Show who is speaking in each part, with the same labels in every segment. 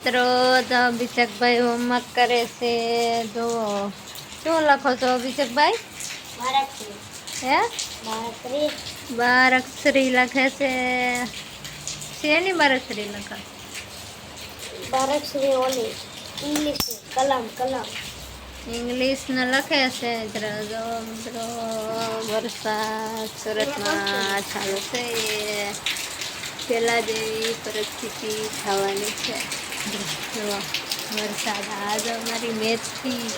Speaker 1: મિત્રો તો અભિષેકભાઈ હોમવર્ક કરે છે. જો શું લખો છો અભિષેકભાઈ? હે બારકશ્રી લખે છે. શેની બારકશ્રી લખે?
Speaker 2: બારકશ્રી ઓલી ઇંગ્લિશ કલમ
Speaker 1: ઇંગ્લિશ ને લખે છે. જરા જો મિત્રો વરસાદ સુરતમાં ચાલુ છે. પેલા જેવી પરિસ્થિતિ થવાની છે. જો વરસાદ આજ અમારી મેચથી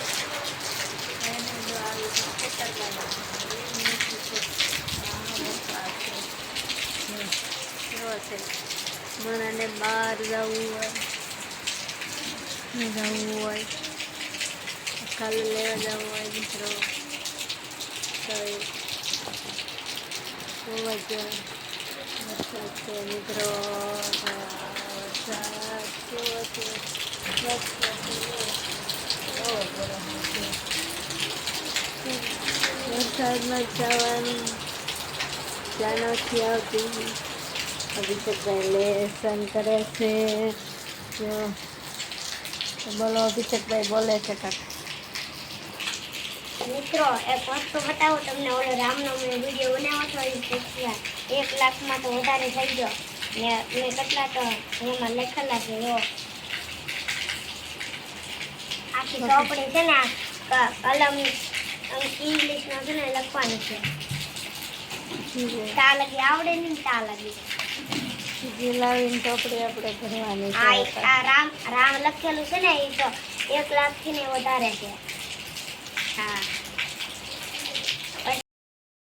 Speaker 1: મને બહાર જવું હોય કાલે લેવા જવું હોય મિત્રો તો બહુ જ વરસાદ છે મિત્રો. વરસાદ કેવો છે? વરસાદમાં જવાનું ત્યાં નથી આવતી. અભિષેકભાઈ લેસન કરે છે. જો બોલો અભિષેકભાઈ બોલે છે કાકા.
Speaker 2: મિત્રો એક વસ્તુ બતાવો તમને. ઓલો રામનવમી વિડીયો બનાવો છો એ 1 લાખમાં તો વધારે થઈ ગયો ને મેં કેટલા તો એમાં લખેલા છે. જો આખી ચોપડી છે ને કલમ ઇંગ્લિશમાં છે ને લખવાની છે. તા લગી આવડે ને તા લગી
Speaker 1: લાવીને ચોપડી આપણે ભરવાની છે.
Speaker 2: આ રામ લખેલું છે ને એ તો 1 લાખથી ને વધારે છે. હા